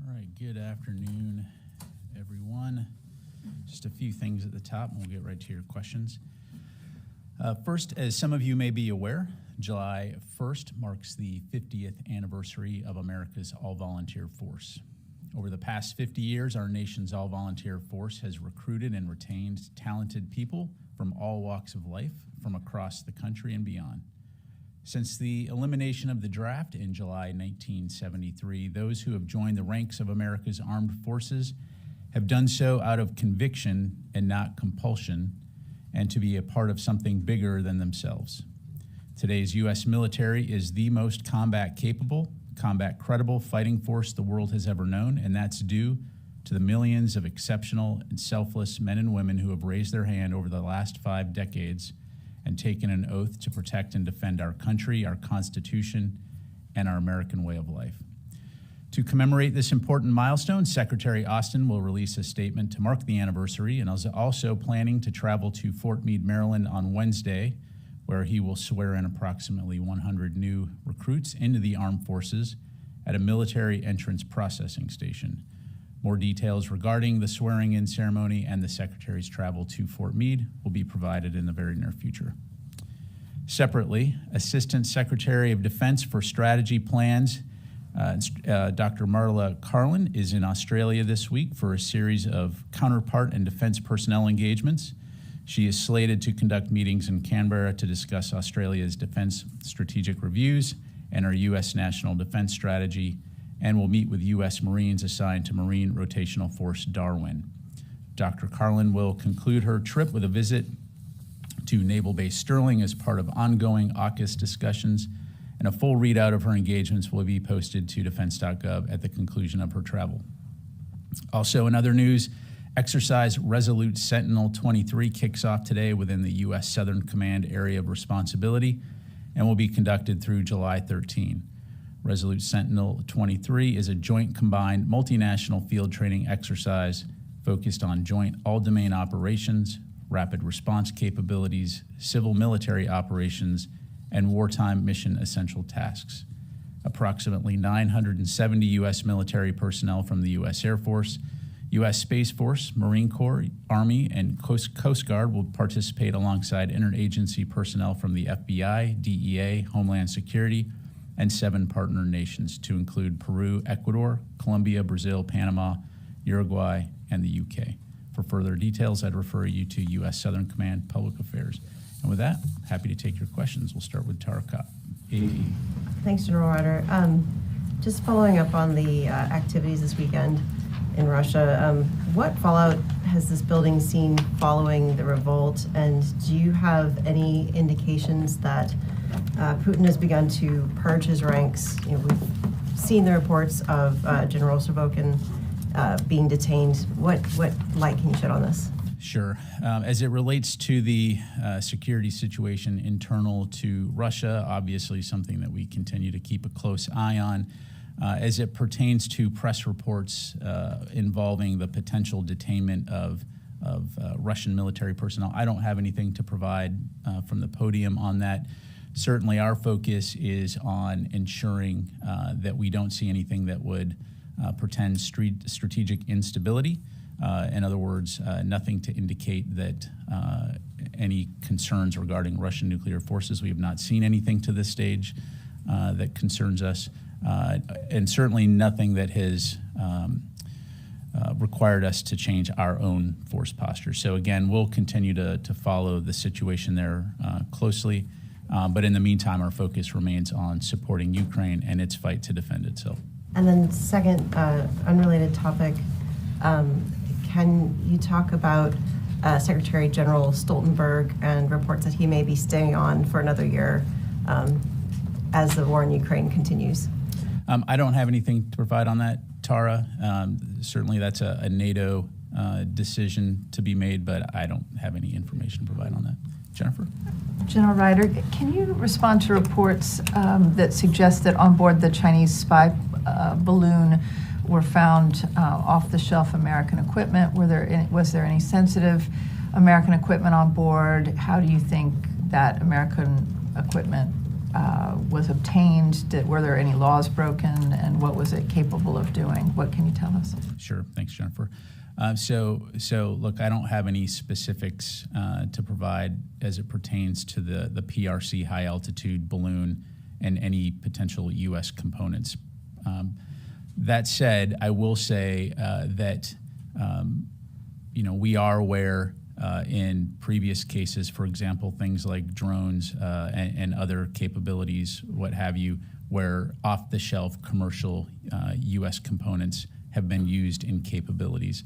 All right, good afternoon, everyone. Just a few things at the top, and we'll get right to your questions. First, as some of you may be aware, July 1st marks the 50th anniversary of America's all-volunteer force. Over the past 50 years, our nation's all-volunteer force has recruited and retained talented people from all walks of life from across the country and beyond. Since the elimination of the draft in July 1973, those who have joined the ranks of America's armed forces have done so out of conviction and not compulsion, and to be a part of something bigger than themselves. Today's U.S. military is the most combat-capable, combat-credible fighting force the world has ever known, and that's due to the millions of exceptional and selfless men and women who have raised their hand over the last 5 decades and taken an oath to protect and defend our country, our Constitution, and our American way of life. To commemorate this important milestone, Secretary Austin will release a statement to mark the anniversary, and is also planning to travel to Fort Meade, Maryland on Wednesday, where he will swear in approximately 100 new recruits into the armed forces at a military entrance processing station. More details regarding the swearing-in ceremony and the Secretary's travel to Fort Meade will be provided in the very near future. Separately, Assistant Secretary of Defense for Strategy Plans, Dr. Marla Carlin, is in Australia this week for a series of counterpart and defense personnel engagements. She is slated to conduct meetings in Canberra to discuss Australia's defense strategic reviews and our U.S. national defense strategy, and will meet with U.S. Marines assigned to Marine Rotational Force Darwin. Dr. Carlin will conclude her trip with a visit to Naval Base Sterling as part of ongoing AUKUS discussions, and a full readout of her engagements will be posted to defense.gov at the conclusion of her travel. Also, in other news, Exercise Resolute Sentinel 23 kicks off today within the U.S. Southern Command Area of Responsibility and will be conducted through July 13. Resolute Sentinel 23 is a joint combined multinational field training exercise focused on joint all-domain operations, rapid response capabilities, civil military operations, and wartime mission essential tasks. Approximately 970 U.S. military personnel from the U.S. Air Force, U.S. Space Force, Marine Corps, Army, and Coast Guard will participate alongside interagency personnel from the FBI, DEA, Homeland Security, and 7 partner nations, to include Peru, Ecuador, Colombia, Brazil, Panama, Uruguay, and the UK. For further details, I'd refer you to U.S. Southern Command Public Affairs. And with that, happy to take your questions. We'll start with Tara Kopp, AP. Thanks, General Ryder. Just following up on the activities this weekend in Russia, what fallout has this building seen following the revolt? And do you have any indications that Putin has begun to purge his ranks? You know, we've seen the reports of General Sorokin being detained. What light can you shed on this? Sure. As it relates to the security situation internal to Russia, obviously something that we continue to keep a close eye on. As it pertains to press reports involving the potential detainment of Russian military personnel, I don't have anything to provide from the podium on that. Certainly our focus is on ensuring that we don't see anything that would portend strategic instability. In other words, nothing to indicate that any concerns regarding Russian nuclear forces. We have not seen anything to this stage that concerns us, and certainly nothing that has required us to change our own force posture. So again, we'll continue to follow the situation there closely, but in the meantime, our focus remains on supporting Ukraine and its fight to defend itself. And then second, unrelated topic, can you talk about Secretary General Stoltenberg and reports that he may be staying on for another year as the war in Ukraine continues? I don't have anything to provide on that, Tara. Certainly that's a NATO decision to be made, but I don't have any information to provide on that. Jennifer? General Ryder, can you respond to reports that suggest that on board the Chinese spy balloon were found off-the-shelf American equipment? Was there any sensitive American equipment on board? How do you think that American equipment was obtained? Were there any laws broken? And what was it capable of doing? What can you tell us? Sure. Thanks, Jennifer. So look, I don't have any specifics to provide as it pertains to the PRC high altitude balloon and any potential U.S. components. That said, I will say that we are aware in previous cases, for example, things like drones and other capabilities, what have you, where off-the-shelf commercial U.S. components have been used in capabilities.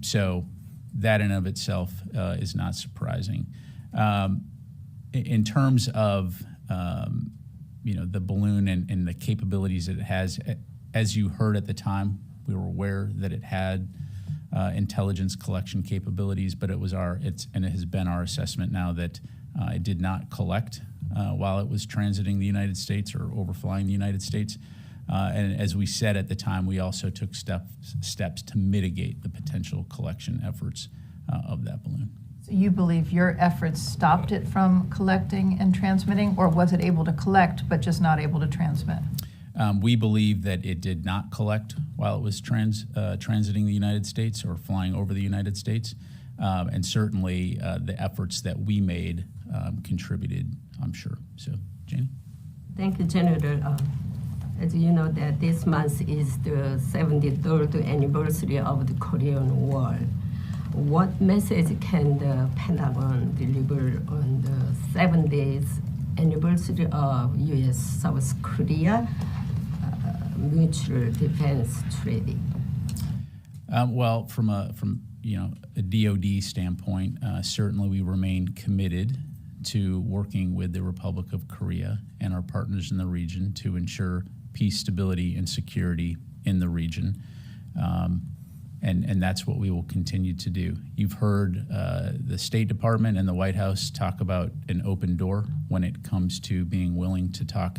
So that in of itself is not surprising. In terms of the balloon and the capabilities that it has, as you heard at the time, we were aware that it had intelligence collection capabilities, but it has been our assessment now that it did not collect while it was transiting the United States or overflying the United States. And as we said at the time, we also took steps to mitigate the potential collection efforts of that balloon. So you believe your efforts stopped it from collecting and transmitting, or was it able to collect but just not able to transmit? We believe that it did not collect while it was transiting the United States or flying over the United States. And certainly the efforts that we made contributed, I'm sure. So, Janie? Thank you, General. As you know, that this month is the 73rd anniversary of the Korean War. What message can the Pentagon deliver on the 70th anniversary of U.S.-South Korea mutual defense treaty? Well, from a DoD standpoint, certainly we remain committed to working with the Republic of Korea and our partners in the region to ensure peace, stability, and security in the region. And that's what we will continue to do. You've heard the State Department and the White House talk about an open door when it comes to being willing to talk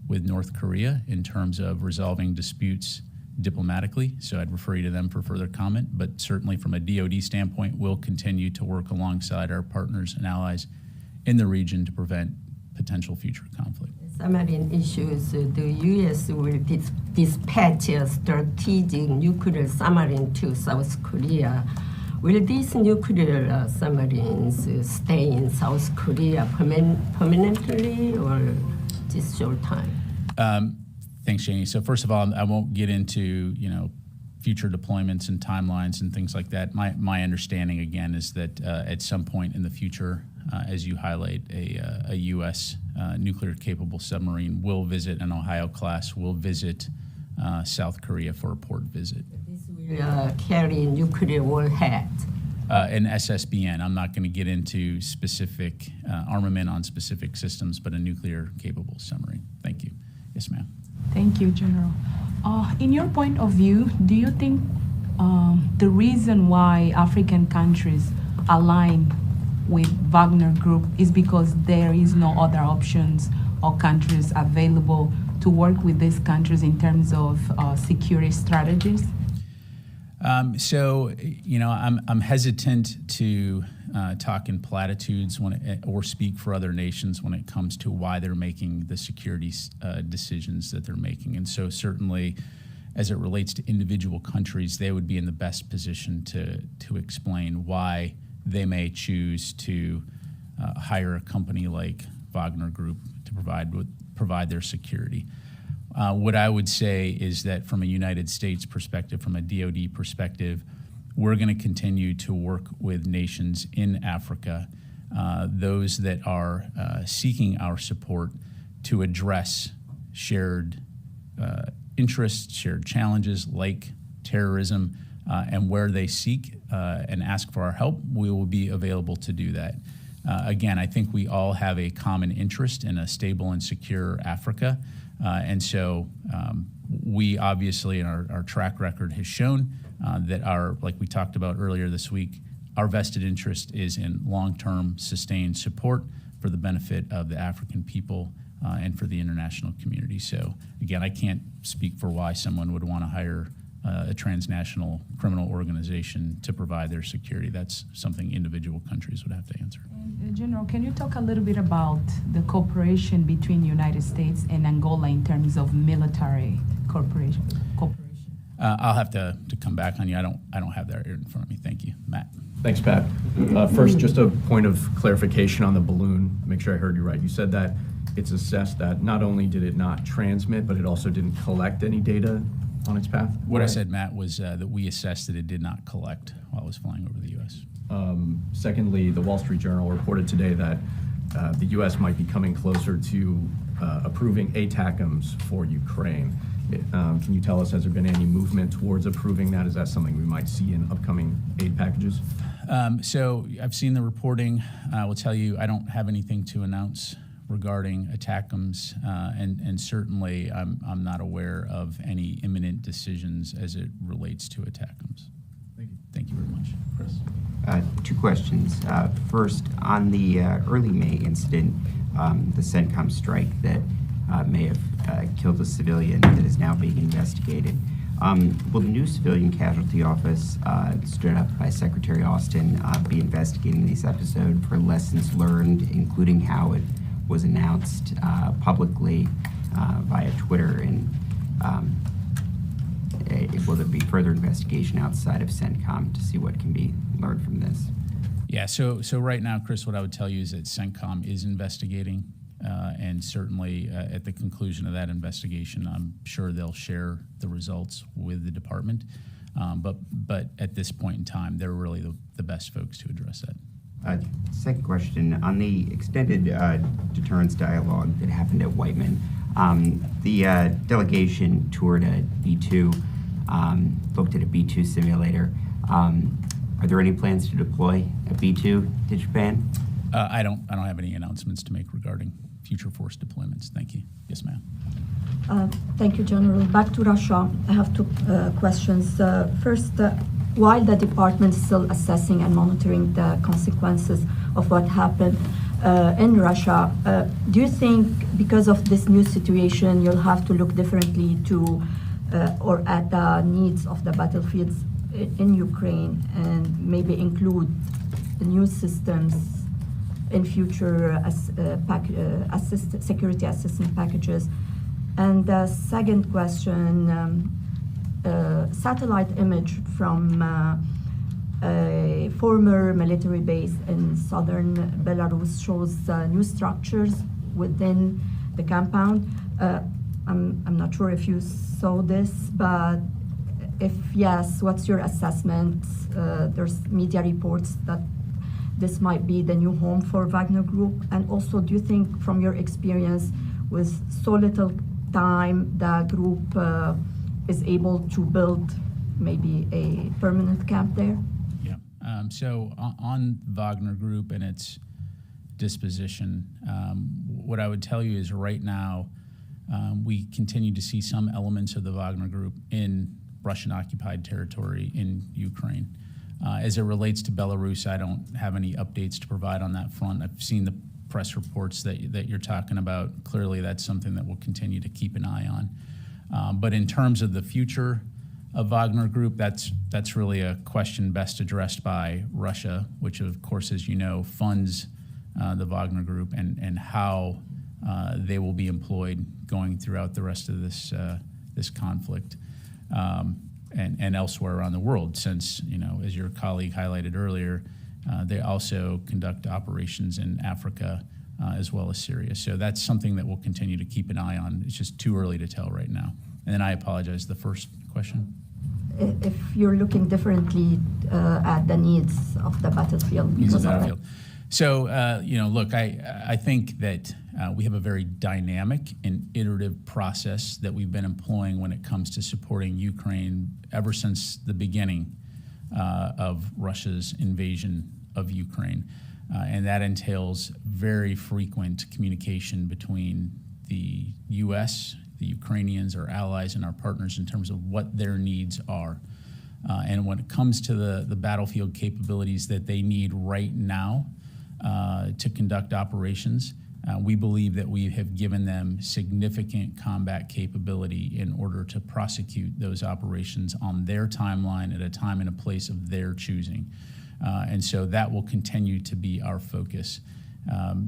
with North Korea in terms of resolving disputes diplomatically. So I'd refer you to them for further comment. But certainly from a DoD standpoint, we'll continue to work alongside our partners and allies in the region to prevent potential future conflict. Submarine issues, the U.S. will dispatch a strategic nuclear submarine to South Korea. Will these nuclear submarines stay in South Korea permanently or just short time? Thanks, Janie. So first of all, I won't get into future deployments and timelines and things like that. My understanding again is that at some point in the future, as you highlight, a U.S. nuclear-capable submarine will visit an Ohio class, will visit South Korea for a port visit. This will carry nuclear warhead. An SSBN. I'm not going to get into specific armament on specific systems, but a nuclear-capable submarine. Thank you. Yes, ma'am. Thank you, General. In your point of view, do you think the reason why African countries align with Wagner Group is because there is no other options or countries available to work with these countries in terms of security strategies? I'm hesitant to talk in platitudes or speak for other nations when it comes to why they're making the security decisions that they're making. And so certainly, as it relates to individual countries, they would be in the best position to explain why they may choose to hire a company like Wagner Group to provide their security. What I would say is that from a United States perspective, from a DoD perspective, we're going to continue to work with nations in Africa, those that are seeking our support to address shared interests, shared challenges like terrorism, and where they seek and ask for our help, we will be available to do that. Again, I think we all have a common interest in a stable and secure Africa. And so we obviously, in our track record has shown that like we talked about earlier this week, our vested interest is in long-term sustained support for the benefit of the African people and for the international community. So again, I can't speak for why someone would want to hire a transnational criminal organization to provide their security. That's something individual countries would have to answer. And, General, can you talk a little bit about the cooperation between the United States and Angola in terms of military cooperation? I'll have to come back on you. I don't have that here in front of me. Thank you. Matt. Thanks, Pat. First, just a point of clarification on the balloon. Make sure I heard you right. You said that it's assessed that not only did it not transmit, but it also didn't collect any data on its path? What I said, Matt, was that we assessed that it did not collect while it was flying over the U.S. Secondly, the Wall Street Journal reported today that the U.S. might be coming closer to approving ATACMS for Ukraine. Can you tell us, has there been any movement towards approving that? Is that something we might see in upcoming aid packages? So I've seen the reporting. I will tell you, I don't have anything to announce regarding ATACMS, and certainly I'm not aware of any imminent decisions as it relates to ATACMS. Thank you. Thank you very much. Chris? Two questions. First, on the early May incident, the CENTCOM strike that may have killed a civilian that is now being investigated. Will the new Civilian Casualty Office, stood up by Secretary Austin, be investigating this episode for lessons learned, including how it was announced publicly via Twitter, and will there be further investigation outside of CENTCOM to see what can be learned from this? Yeah, so right now, Chris, what I would tell you is that CENTCOM is investigating, and certainly at the conclusion of that investigation, I'm sure they'll share the results with the department. But at this point in time, they're really the best folks to address that. Second question, on the extended deterrence dialogue that happened at Whiteman, the delegation toured a B-2, looked at a B-2 simulator. Are there any plans to deploy a B-2 to Japan? I don't have any announcements to make regarding future force deployments. Thank you. Yes, ma'am. Thank you, General. Back to Russia, I have two questions. First, while the department is still assessing and monitoring the consequences of what happened in Russia, do you think because of this new situation, you'll have to look differently to or at the needs of the battlefields in Ukraine and maybe include the new systems in future security assistance packages? And the second question, satellite image from a former military base in southern Belarus shows new structures within the compound. I'm not sure if you saw this, but if yes, what's your assessment? There's media reports that this might be the new home for Wagner Group. And also, do you think from your experience with so little time, the group is able to build maybe a permanent camp there? Yeah. So on Wagner Group and its disposition, what I would tell you is right now we continue to see some elements of the Wagner Group in Russian-occupied territory in Ukraine. As it relates to Belarus, I don't have any updates to provide on that front. I've seen the press reports that you're talking about. Clearly, that's something that we'll continue to keep an eye on. But in terms of the future of Wagner Group, that's really a question best addressed by Russia, which of course, as you know, funds the Wagner Group and how they will be employed going throughout the rest of this conflict and elsewhere around the world. Since, as your colleague highlighted earlier, they also conduct operations in Africa as well as Syria. So that's something that we'll continue to keep an eye on. It's just too early to tell right now. And then I apologize, the first question? If you're looking differently at the needs of the battlefield. So, look, I think that we have a very dynamic and iterative process that we've been employing when it comes to supporting Ukraine ever since the beginning of Russia's invasion of Ukraine. And that entails very frequent communication between the U.S., the Ukrainians, our allies, and our partners in terms of what their needs are. And when it comes to the battlefield capabilities that they need right now to conduct operations, We believe that we have given them significant combat capability in order to prosecute those operations on their timeline at a time and a place of their choosing. And so that will continue to be our focus.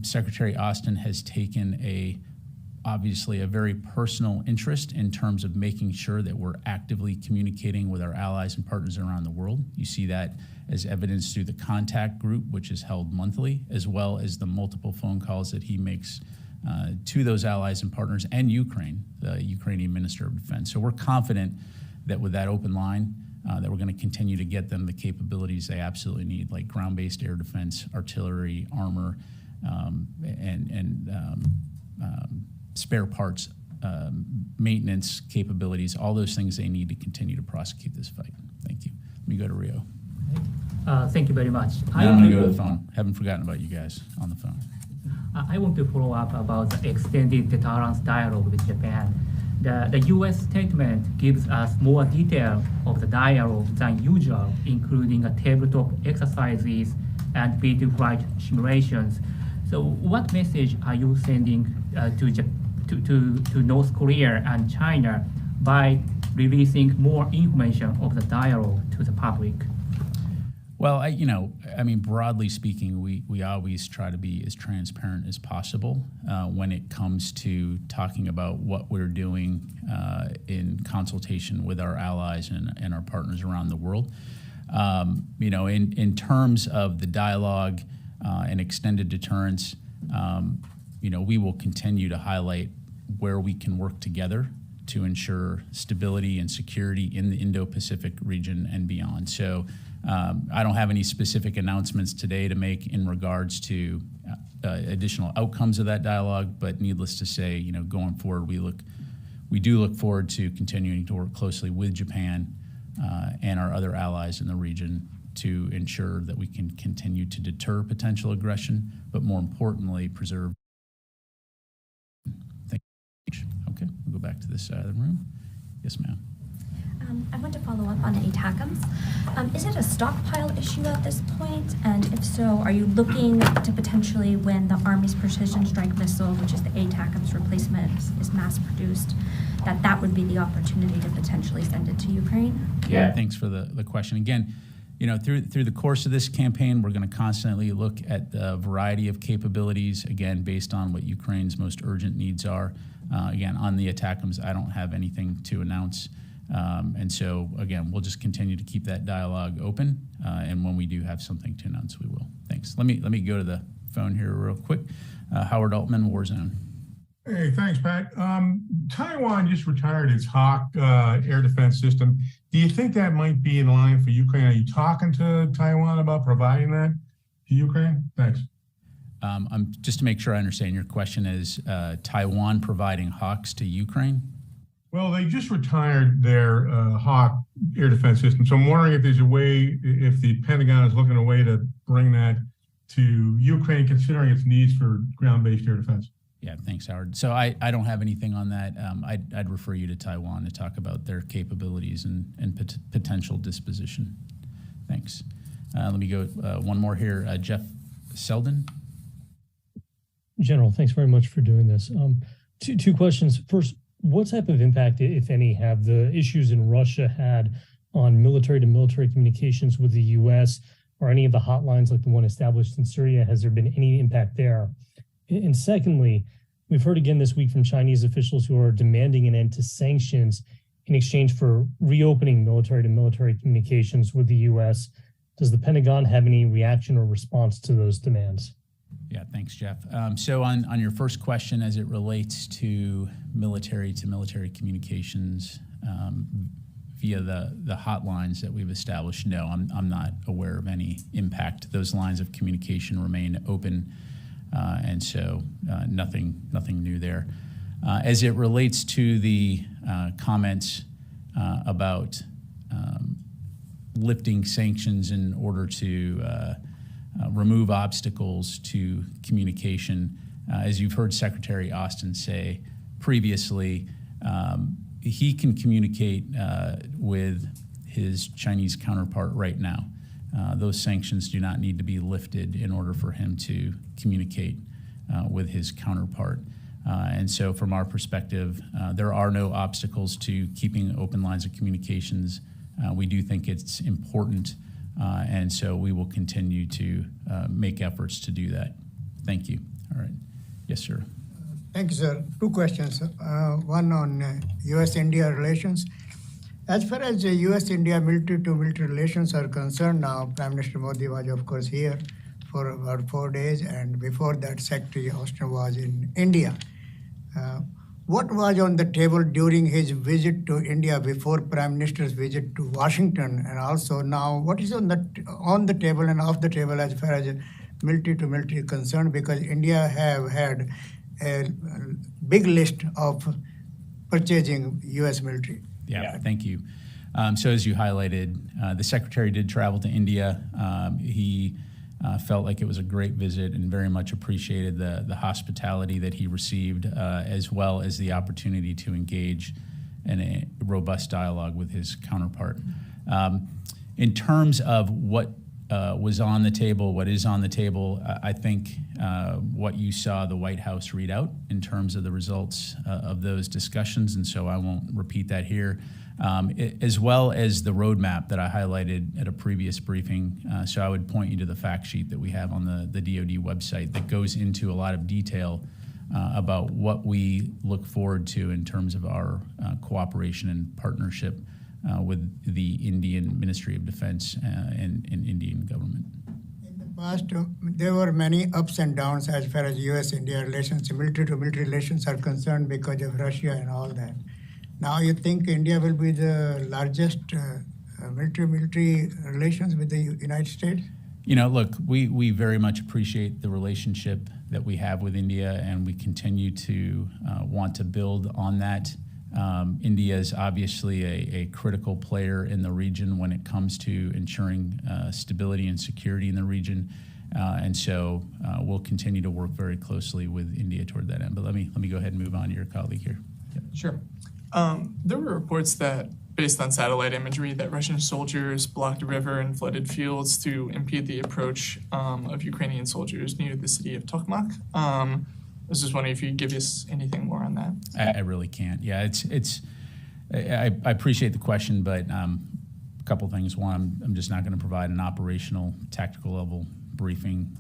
Secretary Austin has taken obviously a very personal interest in terms of making sure that we're actively communicating with our allies and partners around the world. You see that as evidenced through the contact group, which is held monthly, as well as the multiple phone calls that he makes to those allies and partners and Ukraine, the Ukrainian Minister of Defense. So we're confident that with that open line, that we're going to continue to get them the capabilities they absolutely need, like ground-based air defense, artillery, armor, and spare parts, maintenance capabilities, all those things they need to continue to prosecute this fight. Thank you. Let me go to Rio. Thank you very much. Now I'm going to go to the phone. Haven't forgotten about you guys on the phone. I want to follow up about the extended deterrence dialogue with Japan. The U.S. statement gives us more detail of the dialogue than usual, including a tabletop exercises and field flight simulations. So what message are you sending to North Korea and China by releasing more information of the dialogue to the public? Well, I mean, broadly speaking, we always try to be as transparent as possible when it comes to talking about what we're doing in consultation with our allies and our partners around the world. In terms of the dialogue and extended deterrence, we will continue to highlight where we can work together to ensure stability and security in the Indo-Pacific region and beyond. So I don't have any specific announcements today to make in regards to additional outcomes of that dialogue, but needless to say, going forward, we do look forward to continuing to work closely with Japan and our other allies in the region to ensure that we can continue to deter potential aggression, but more importantly, preserve. Thank you. Okay, we'll go back to this side of the room. Yes, ma'am. I want to follow up on ATACMS. Is it a stockpile issue at this point? And if so, are you looking to potentially, when the Army's precision strike missile, which is the ATACMS replacement, is mass produced, that would be the opportunity to potentially send it to Ukraine? Yeah, thanks for the question. Again, through the course of this campaign, we're going to constantly look at the variety of capabilities, again, based on what Ukraine's most urgent needs are. Again, on the ATACMS, I don't have anything to announce. And so, again, we'll just continue to keep that dialogue open. And when we do have something to announce, we will. Thanks. Let me go to the phone here real quick. Howard Altman, Warzone. Hey, thanks, Pat. Taiwan just retired its Hawk air defense system. Do you think that might be in line for Ukraine? Are you talking to Taiwan about providing that to Ukraine? Thanks. Just to make sure I understand, your question is Taiwan providing Hawks to Ukraine? Well, they just retired their Hawk air defense system. So I'm wondering if there's a way, if the Pentagon is looking at a way to bring that to Ukraine, considering its needs for ground-based air defense. Yeah, thanks, Howard. So I don't have anything on that. I'd refer you to Taiwan to talk about their capabilities and potential disposition. Thanks. Let me go one more here. Jeff Selden. General, thanks very much for doing this. Two questions. First, what type of impact, if any, have the issues in Russia had on military-to-military communications with the U.S. or any of the hotlines like the one established in Syria? Has there been any impact there? And secondly, we've heard again this week from Chinese officials who are demanding an end to sanctions in exchange for reopening military-to-military communications with the U.S. Does the Pentagon have any reaction or response to those demands? Yeah, thanks, Jeff. So on your first question, as it relates to military-to-military communications via the hotlines that we've established, no, I'm not aware of any impact. Those lines of communication remain open, and so nothing new there. As it relates to the comments about lifting sanctions in order to remove obstacles to communication. As you've heard Secretary Austin say previously, he can communicate with his Chinese counterpart right now. Those sanctions do not need to be lifted in order for him to communicate with his counterpart. And so from our perspective, there are no obstacles to keeping open lines of communications. We do think it's important, and so we will continue to make efforts to do that. Thank you. All right. Yes, sir. Thank you, sir. Two questions. One on U.S.-India relations. As far as U.S.-India military-to-military relations are concerned now, Prime Minister Modi was, of course, here for about 4 days, and before that, Secretary Austin was in India. What was on the table during his visit to India before Prime Minister's visit to Washington, and also now what is on the table and off the table as far as military to military concerned? Because India have had a big list of purchasing U.S. military. Yeah, thank you. So as you highlighted, the Secretary did travel to India. He felt like it was a great visit and very much appreciated the hospitality that he received, as well as the opportunity to engage in a robust dialogue with his counterpart. In terms of what was on the table, what is on the table, I think what you saw the White House read out in terms of the results of those discussions, and so I won't repeat that here. As well as the roadmap that I highlighted at a previous briefing. So I would point you to the fact sheet that we have on the DoD website that goes into a lot of detail about what we look forward to in terms of our cooperation and partnership with the Indian Ministry of Defense and Indian government. In the past, there were many ups and downs as far as U.S.-India relations, military-to-military relations are concerned because of Russia and all that. Now you think India will be the largest military relations with the United States? You know, look, we very much appreciate the relationship that we have with India, and we continue to want to build on that. India is obviously a critical player in the region when it comes to ensuring stability and security in the region. And so we'll continue to work very closely with India toward that end. But let me go ahead and move on to your colleague here. Yep. Sure. There were reports that, based on satellite imagery, that Russian soldiers blocked a river and flooded fields to impede the approach of Ukrainian soldiers near the city of Tokmak. I was just wondering if you could give us anything more on that. I really can't. Yeah, I appreciate the question, but a couple things. One, I'm just not going to provide an operational, tactical level briefing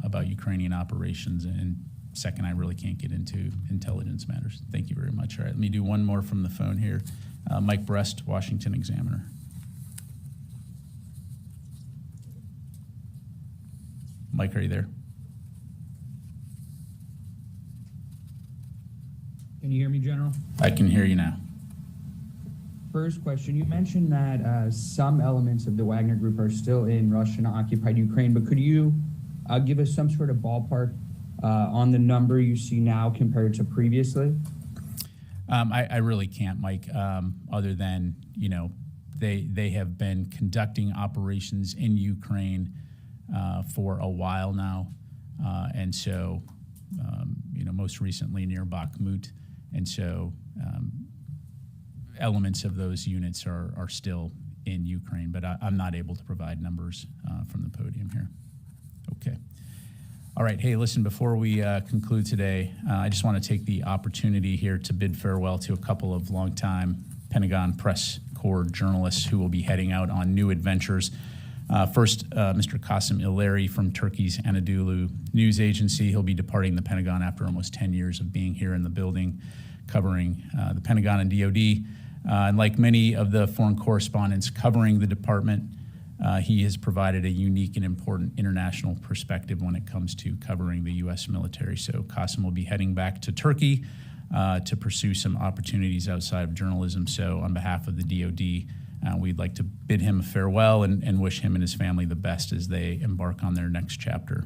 about Ukrainian operations, and second, I really can't get into intelligence matters. Thank you very much. All right, let me do one more from the phone here. Mike Brest, Washington Examiner. Mike, are you there? Can you hear me, General? I can hear you now. First question, you mentioned that some elements of the Wagner Group are still in Russian-occupied Ukraine, but could you give us some sort of ballpark on the number you see now compared to previously? I really can't, Mike, other than, you know, they have been conducting operations in Ukraine for a while now. And so, you know, most recently near Bakhmut. And so elements of those units are still in Ukraine, but I'm not able to provide numbers from the podium here. Okay. All right. Hey, listen, before we conclude today, I just want to take the opportunity here to bid farewell to a couple of longtime Pentagon press corps journalists who will be heading out on new adventures. First, Mr. Qasim Ileri from Turkey's Anadolu news agency. He'll be departing the Pentagon after almost 10 years of being here in the building, covering the Pentagon and DoD. And like many of the foreign correspondents covering the department, he has provided a unique and important international perspective when it comes to covering the U.S. military. So Qasim will be heading back to Turkey to pursue some opportunities outside of journalism. So on behalf of the DoD, we'd like to bid him a farewell and wish him and his family the best as they embark on their next chapter.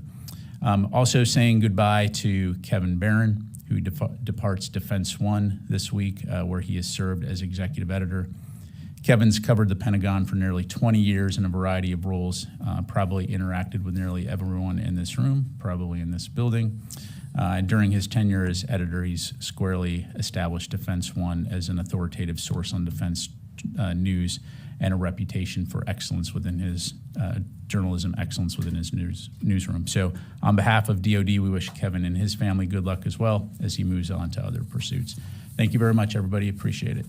Also saying goodbye to Kevin Barron, who departs Defense One this week, where he has served as executive editor. Kevin's covered the Pentagon for nearly 20 years in a variety of roles, probably interacted with nearly everyone in this room, probably in this building. During his tenure as editor, he's squarely established Defense One as an authoritative source on defense news and a reputation for excellence within his journalism excellence within his newsroom. So on behalf of DOD, we wish Kevin and his family good luck as well as he moves on to other pursuits. Thank you very much, everybody. Appreciate it.